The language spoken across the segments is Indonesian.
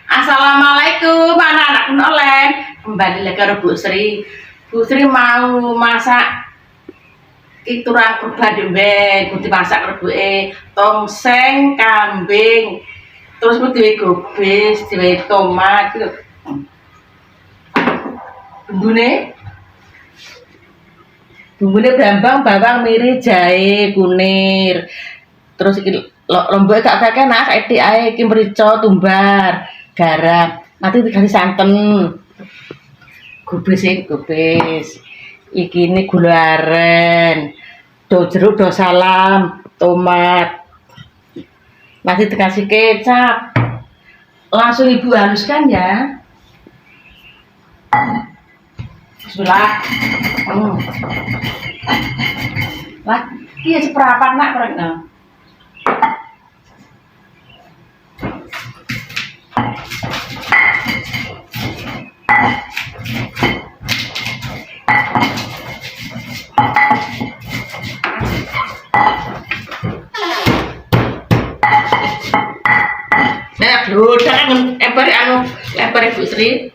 Assalamualaikum anak-anak online. Kembali lagi ke Bu Sri. Bu Sri mau masak ituran kurban demben, kudu masak rebuke tongseng kambing. Terus kudu gobis, diwe tomat gitu. Bumbune bawang, miri, jahe, kunir. Terus iki lombok gak akeh nak etik ae iki mrica, tumbar, garam. Nanti dikasih santen. Gubis. Iki ini gula aren. Do jeruk, do salam, tomat. Nanti dikasih kecap. Langsung Ibu haluskan ya. Bismillah. Lah, iya seperapat nak koreknya. Nah, kan lebar Ibu Sri.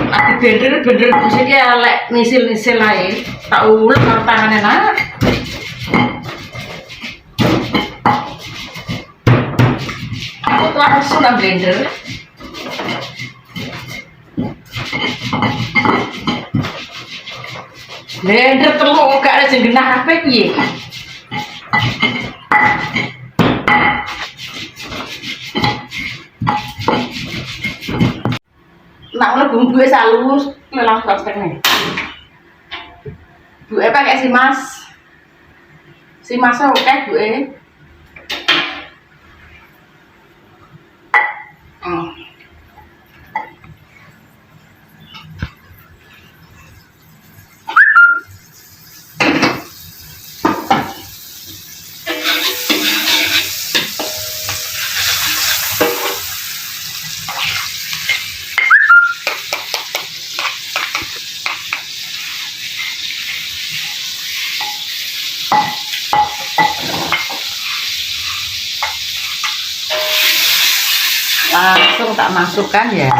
Lagi bener musiknya elek nisil ae. Tak ulek karo tangane nak. Aku tuh harus sudah blender. Blender telur gak ada sing genah apa piye? Nak mulai bumbunya halus, langsung prakteknya. Bu pakai simas oke Bu. Langsung tak masukkan ya.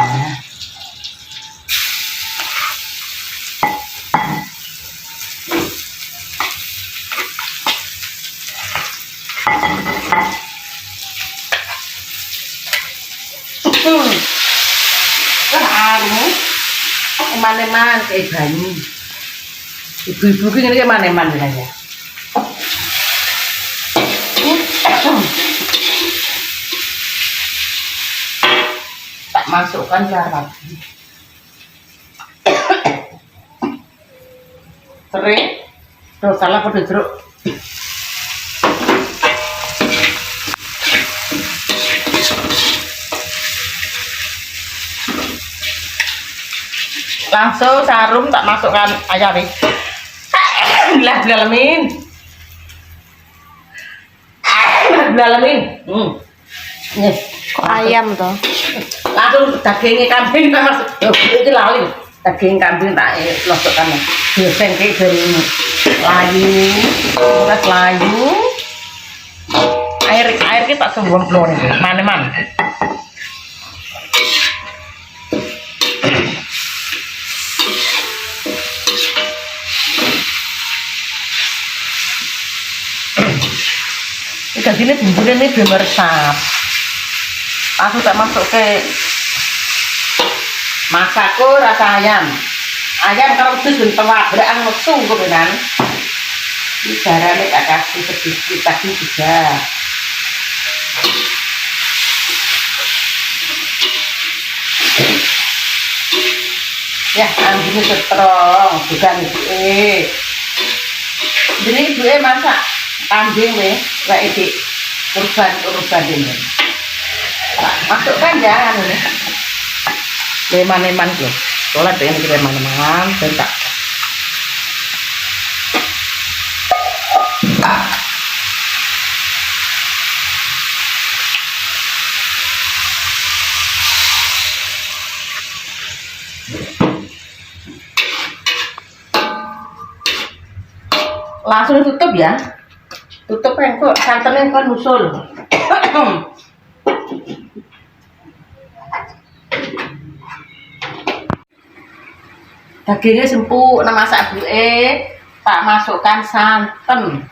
Eman-eman kayak banyu. Ibu-ibu ini eman-eman ya. Tak masukkan garam. Sering terus salah pada jeruk. Langsung sarum tak masukkan ayam nih. Bilalamin. Nih, ayam toh. Langsung dagingnya kambing tak masuk. Itu lali. Daging kambing tak losokkan. Biasanya kayak dari layu. Air kita sembuh telur ini. Mana. Ikan ini bumbunya ini belum meresap. Langsung tak masuk ke masakku rasa ayam kalau terus bentuk berang mesu kebenan. Ini garamnya tak kasih sedikit tadi juga. Ya, ambilnya seterong bukan Ibu. Jadi Ibu masak kambing kayak di kurban ini. Masukkan ya ini. Leman loh. Soalnya ada yang leman dan tak. Langsung tutup ya. Tutup kok santannya kan musul. Dagingnya empuk, nah masak tak masukkan santan.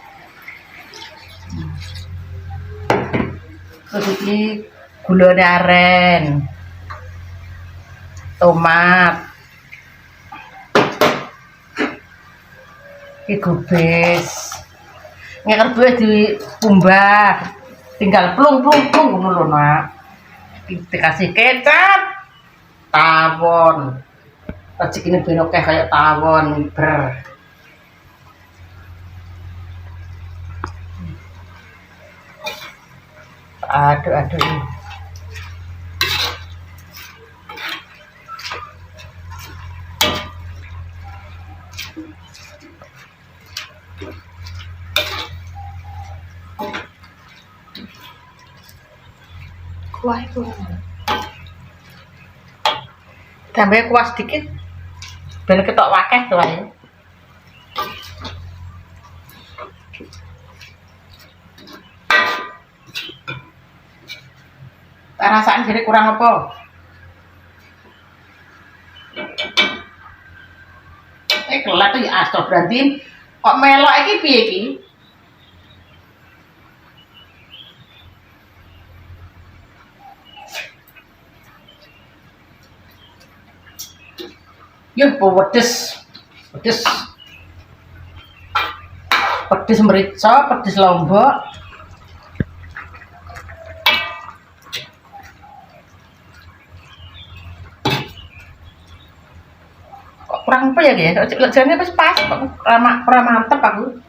Terus ini gula aren, tomat, ini gubes. Ngeker buah dikumbah, tinggal plung ngono Nak. Dikasih kecap, tawon. Racik ini benoknya kayak tawon ber. Aduk ini. Kuah itu. Tambah kuah sedikit. Ben ketok wakeh tuh ayo. Rasaan jadi kurang apa? Kelat tuh ya astagfirullahaladzim. Kok melok iki piye iki? Yuh, pedes. Pedes merica, pedes lombok. Kok kurang apa ya dia? Lejane pas mantep aku.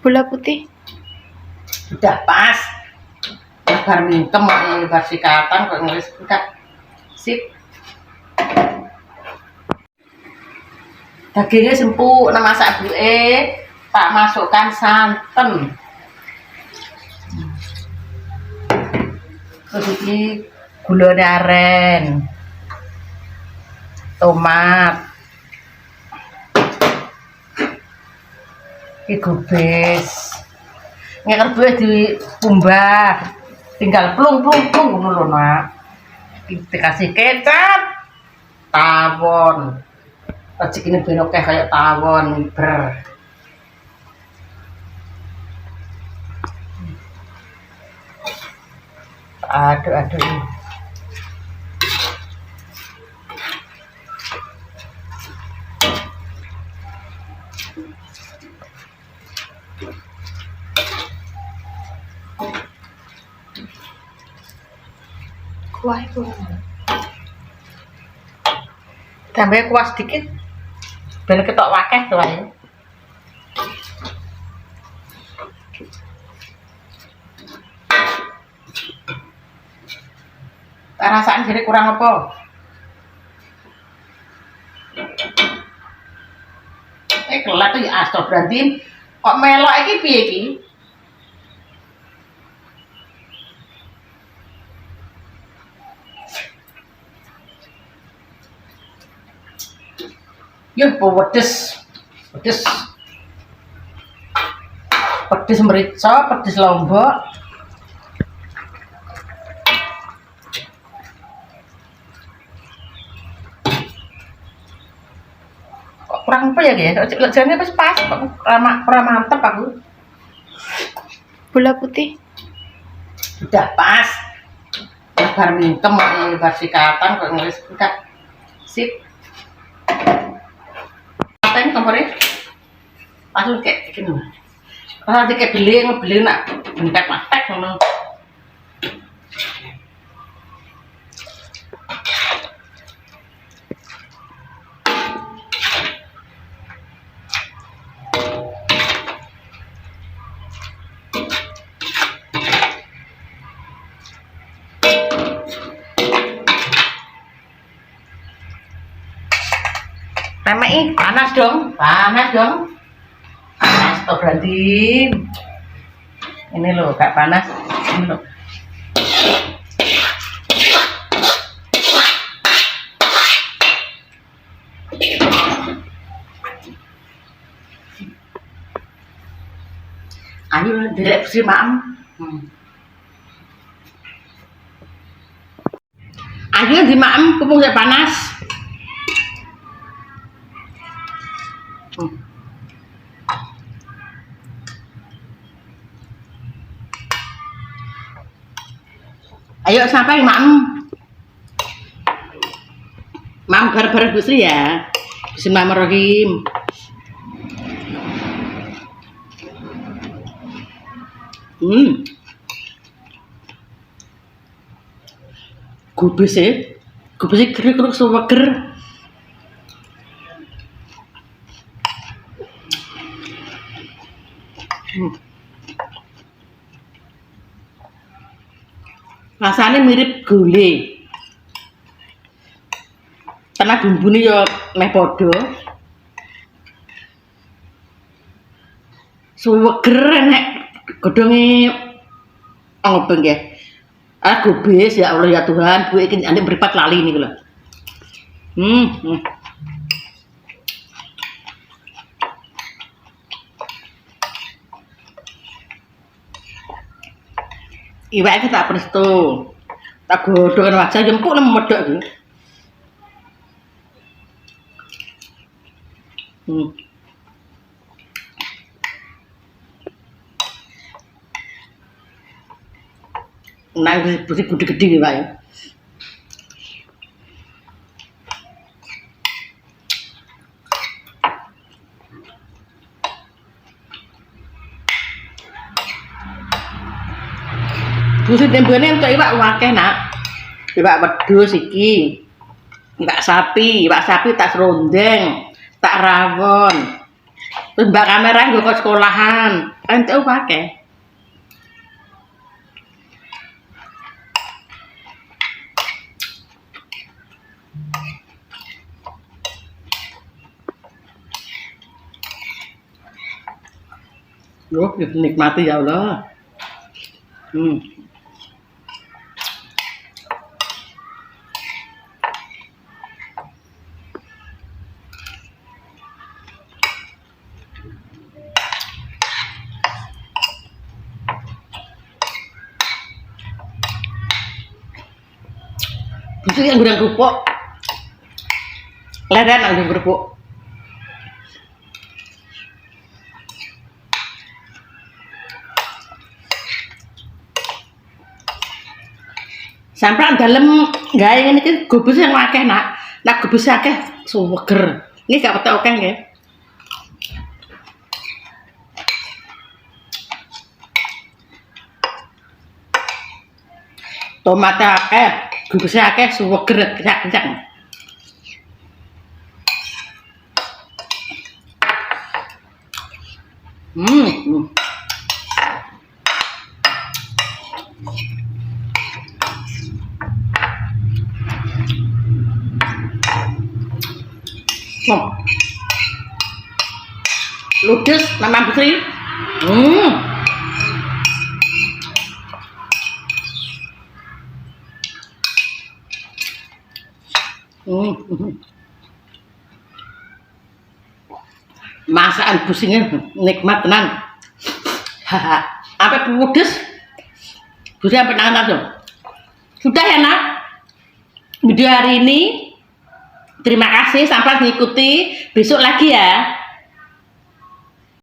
Gula putih. Udah pas. Bar mingkem bar sikatan kok nulis enggak. Sip. Dagingnya empuk, nah masak tak masukkan santan. Terus ini gula aren, tomat, ini gubes. Ngeker buah dikumbah, tinggal plung ngono Nak. Dikasih kecap, tawon. Racik ini benoknya kayak tawon ber. Aduk ini. Kuah itu. Tambah kuah sedikit. Ben ketok wakeh tuh ayo. Rasaan jadi kurang apa? Kelat tuh ya astagfirullahaladzim. Kok melok iki piye iki? Yuh, pedes merica, pedes lombok. Kok kurang apa ya dia? Lejane pas mantep aku. Gula putih. Udah pas. Bar mingkem bar sikatan kok nulis enggak. Sip. Ini kompornya langsung kayak gini. Kalau nanti kayak beli nak bentek matek ngono. Memang panas dong. Astagfirullahaladzim. Ini loh, gak panas. Ini loh. Ayo direk bersih maem. Ayo di maem, pupung saya panas. Ayo sampai mak. Mam bareng-bareng Bu Sri ya. Bismillahirrahmanirrahim. Gubes keruk seweger. Rasanya mirip gulai. Karena bumbune yo meh padha. Suweger nek godhonge ngobeng ya. Ah gubes ya Allah ya Tuhan, Bu iki nek mripat lali niku lho. Iwake tak presto. Tak godhongan wajah empuk nang medhok iki. Nang gede-gede wae. Busi tembene entuk iwak akeh, Nak. Iwak wedhus iki. Iwak sapi tak serondeng, tak rawon. Terus mbak kamera nggo ke sekolahan. Entuk akeh. Yo, nikmati ya Allah. Itu yang gudang kerupuk. Leren ang gudang kerupuk. Sampai dalam gawe ngene iki gubus yang akeh, Nak. Nak gubus akeh suweger. Ini gak petok akeh nggih. Tomat akeh, gubus akeh suweger kencang-kencang. Ludes nama Bu Sri. Masakan Bu Sri nikmat tenan. Haha, apa pedes? Bu Sri sampai nangan tuh. Sudah ya, Nak? Video hari ini terima kasih sampai mengikuti, besok lagi ya.